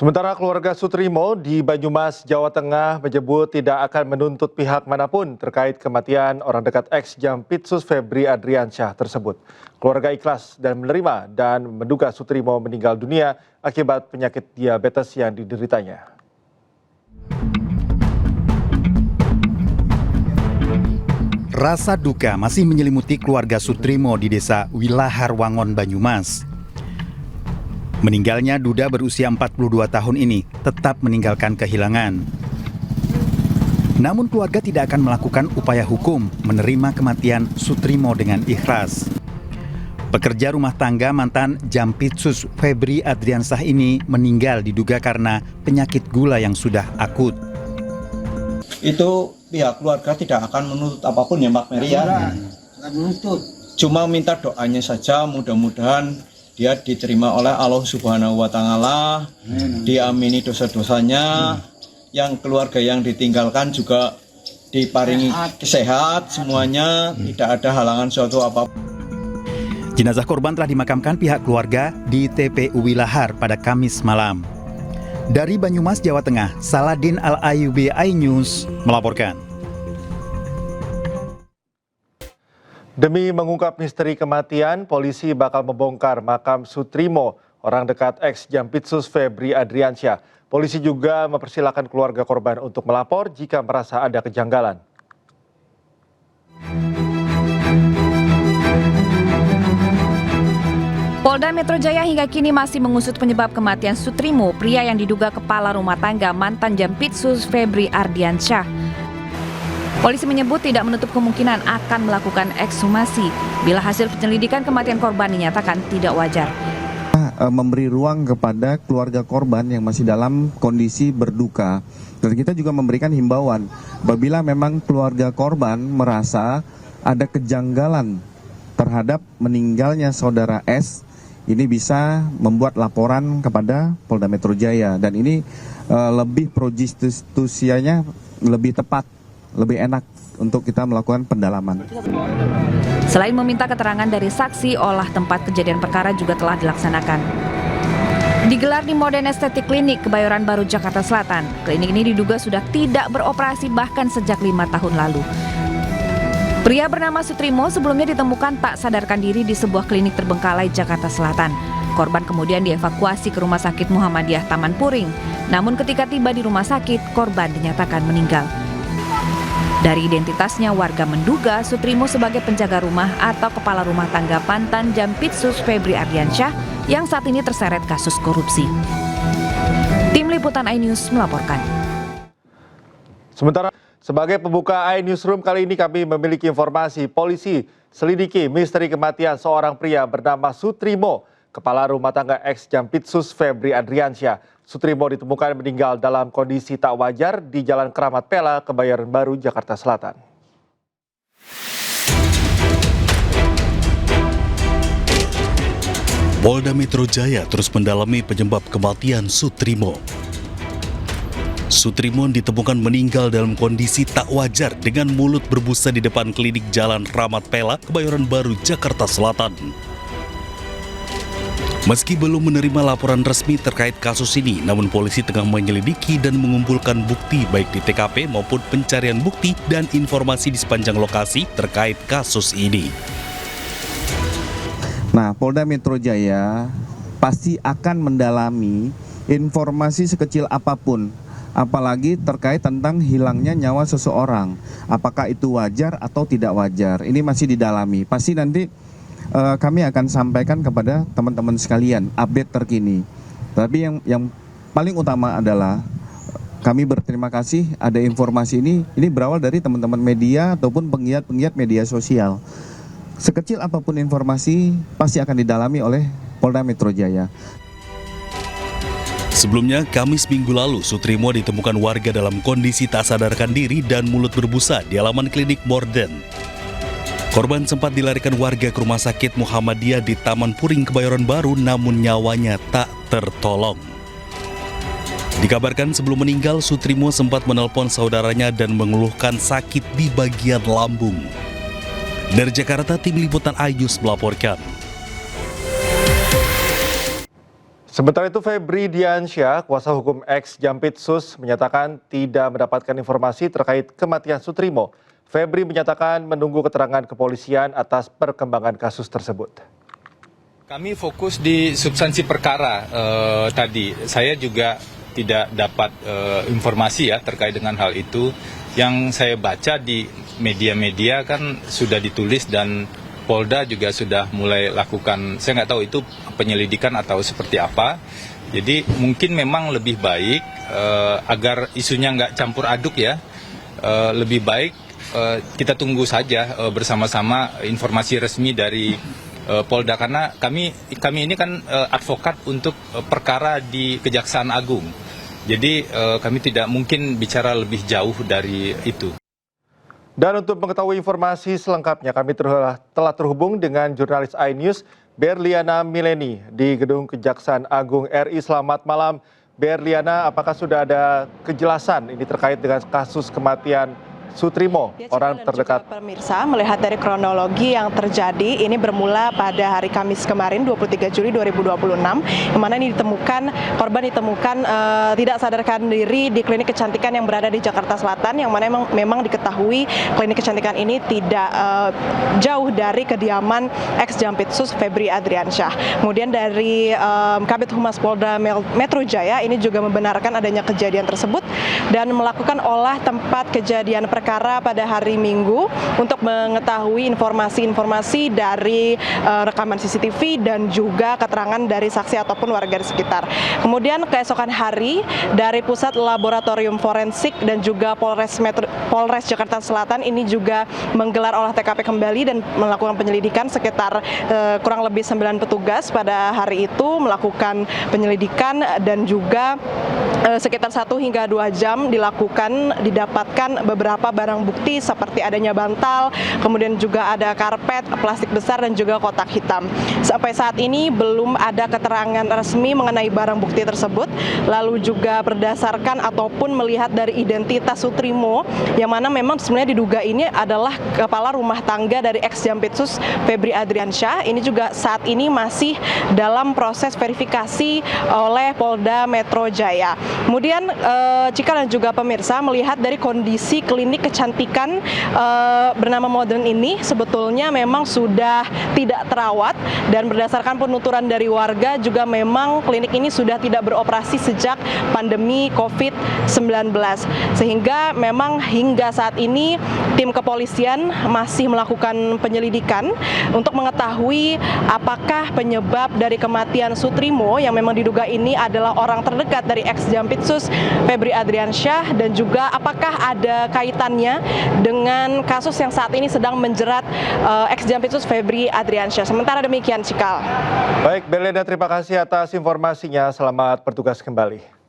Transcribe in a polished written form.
Sementara keluarga Sutrimo di Banyumas, Jawa Tengah menyebut tidak akan menuntut pihak manapun terkait kematian orang dekat ex-Jampitsus Febri Adriansyah tersebut. Keluarga ikhlas dan menerima dan menduga Sutrimo meninggal dunia akibat penyakit diabetes yang dideritanya. Rasa duka masih menyelimuti keluarga Sutrimo di desa Wilahar Wangon, Banyumas. Meninggalnya duda berusia 42 tahun ini tetap meninggalkan kehilangan. Namun keluarga tidak akan melakukan upaya hukum menerima kematian Sutrimo dengan ikhlas. Pekerja rumah tangga mantan Jampitsus Febri Adriansyah ini meninggal diduga karena penyakit gula yang sudah akut. Itu pihak keluarga tidak akan menuntut apapun ya Mbak Mary ya. Cuma minta doanya saja, mudah-mudahan dia diterima oleh Allah Subhanahu wa Ta'ala, diamini dosa-dosanya, yang keluarga yang ditinggalkan juga diparingi sehat semuanya, tidak ada halangan suatu apapun. Jenazah korban telah dimakamkan pihak keluarga di TPU Wilahar pada Kamis malam. Dari Banyumas, Jawa Tengah, Saladin Al-Ayubi, iNews melaporkan. Demi mengungkap misteri kematian, polisi bakal membongkar makam Sutrimo, orang dekat ex-Jampitsus Febri Adriansyah. Polisi juga mempersilahkan keluarga korban untuk melapor jika merasa ada kejanggalan. Polda Metro Jaya hingga kini masih mengusut penyebab kematian Sutrimo, pria yang diduga kepala rumah tangga mantan Jampitsus Febri Adriansyah. Polisi menyebut tidak menutup kemungkinan akan melakukan ekshumasi bila hasil penyelidikan kematian korban dinyatakan tidak wajar. Memberi ruang kepada keluarga korban yang masih dalam kondisi berduka. Dan kita juga memberikan himbauan, apabila memang keluarga korban merasa ada kejanggalan terhadap meninggalnya saudara S, ini bisa membuat laporan kepada Polda Metro Jaya. Dan ini lebih pro justistianya lebih tepat, lebih enak untuk kita melakukan pendalaman. Selain meminta keterangan dari saksi, olah tempat kejadian perkara juga telah dilaksanakan. Digelar di Modern Estetik Klinik Kebayoran Baru, Jakarta Selatan. Klinik ini diduga sudah tidak beroperasi bahkan sejak 5 tahun lalu. Pria bernama Sutrimo sebelumnya ditemukan tak sadarkan diri di sebuah klinik terbengkalai Jakarta Selatan. Korban kemudian dievakuasi ke Rumah Sakit Muhammadiyah Taman Puring. Namun ketika tiba di rumah sakit, korban dinyatakan meninggal. Dari identitasnya, warga menduga Sutrimo sebagai penjaga rumah atau kepala rumah tangga mantan Jampitsus Febri Adriansyah yang saat ini terseret kasus korupsi. Tim Liputan iNews melaporkan. Sementara sebagai pembuka iNewsroom kali ini kami memiliki informasi polisi selidiki misteri kematian seorang pria bernama Sutrimo, kepala rumah tangga ex-Jampitsus Febri Adriansyah. Sutrimo ditemukan meninggal dalam kondisi tak wajar di Jalan Keramat Pela, Kebayoran Baru, Jakarta Selatan. Polda Metro Jaya terus mendalami penyebab kematian Sutrimo. Sutrimo ditemukan meninggal dalam kondisi tak wajar dengan mulut berbusa di depan klinik Jalan Keramat Pela, Kebayoran Baru, Jakarta Selatan. Meski belum menerima laporan resmi terkait kasus ini, namun polisi tengah menyelidiki dan mengumpulkan bukti baik di TKP maupun pencarian bukti dan informasi di sepanjang lokasi terkait kasus ini. Nah, Polda Metro Jaya pasti akan mendalami informasi sekecil apapun, apalagi terkait tentang hilangnya nyawa seseorang. Apakah itu wajar atau tidak wajar? Ini masih didalami. Pasti nanti kami akan sampaikan kepada teman-teman sekalian update terkini. Tapi yang paling utama adalah kami berterima kasih ada informasi ini berawal dari teman-teman media ataupun penggiat-penggiat media sosial. Sekecil apapun informasi pasti akan didalami oleh Polda Metro Jaya. Sebelumnya, Kamis minggu lalu, Sutrimo ditemukan warga dalam kondisi tak sadarkan diri dan mulut berbusa di halaman klinik Modern. Korban sempat dilarikan warga ke Rumah Sakit Muhammadiyah di Taman Puring, Kebayoran Baru, namun nyawanya tak tertolong. Dikabarkan sebelum meninggal, Sutrimo sempat menelpon saudaranya dan mengeluhkan sakit di bagian lambung. Dari Jakarta, Tim Liputan iNews melaporkan. Sementara itu Febri Diansyah, kuasa hukum ex Jampitsus, menyatakan tidak mendapatkan informasi terkait kematian Sutrimo. Febri menyatakan menunggu keterangan kepolisian atas perkembangan kasus tersebut. Kami fokus di substansi perkara tadi. Saya juga tidak dapat informasi ya terkait dengan hal itu. Yang saya baca di media-media kan sudah ditulis dan Polda juga sudah mulai lakukan, saya nggak tahu itu penyelidikan atau seperti apa. Jadi mungkin memang lebih baik agar isunya nggak campur aduk ya, lebih baik kita tunggu saja bersama-sama informasi resmi dari Polda, karena kami ini kan advokat untuk perkara di Kejaksaan Agung. Jadi kami tidak mungkin bicara lebih jauh dari itu. Dan untuk mengetahui informasi selengkapnya, kami telah terhubung dengan jurnalis iNews Berliana Mileni di Gedung Kejaksaan Agung RI. Selamat malam, Berliana. Apakah sudah ada kejelasan ini terkait dengan kasus kematian Sutrimo, orang terdekat? Pemirsa, melihat dari kronologi yang terjadi, ini bermula pada hari Kamis kemarin 23 Juli 2026, yang mana ini korban ditemukan tidak sadarkan diri di klinik kecantikan yang berada di Jakarta Selatan, yang mana memang diketahui klinik kecantikan ini tidak jauh dari kediaman ex Jampitsus Febri Adriansyah. Kemudian dari Kabid Humas Polda Metro Jaya ini juga membenarkan adanya kejadian tersebut dan melakukan olah tempat kejadian perkara pada hari Minggu untuk mengetahui informasi-informasi dari rekaman CCTV dan juga keterangan dari saksi ataupun warga di sekitar. Kemudian keesokan hari dari Pusat Laboratorium Forensik dan juga Polres Jakarta Selatan ini juga menggelar olah TKP kembali dan melakukan penyelidikan sekitar kurang lebih 9 petugas pada hari itu melakukan penyelidikan dan juga sekitar 1 hingga 2 jam didapatkan beberapa barang bukti seperti adanya bantal, kemudian juga ada karpet, plastik besar dan juga kotak hitam. Sampai saat ini belum ada keterangan resmi mengenai barang bukti tersebut. Lalu juga berdasarkan ataupun melihat dari identitas Sutrimo, yang mana memang sebenarnya diduga ini adalah kepala rumah tangga dari ex Jampitsus Febri Adriansyah. Ini juga saat ini masih dalam proses verifikasi oleh Polda Metro Jaya. Kemudian Cika dan juga pemirsa melihat dari kondisi klinik kecantikan bernama Modern ini sebetulnya memang sudah tidak terawat, dan berdasarkan penuturan dari warga juga memang klinik ini sudah tidak beroperasi sejak pandemi COVID-19. Sehingga memang hingga saat ini tim kepolisian masih melakukan penyelidikan untuk mengetahui apakah penyebab dari kematian Sutrimo yang memang diduga ini adalah orang terdekat dari ex Jampitsus Febri Adriansyah, dan juga apakah ada kaitannya dengan kasus yang saat ini sedang menjerat ex Jampitsus Febri Adriansyah. Sementara demikian, Cikal. Baik, Berliana, terima kasih atas informasinya. Selamat bertugas kembali.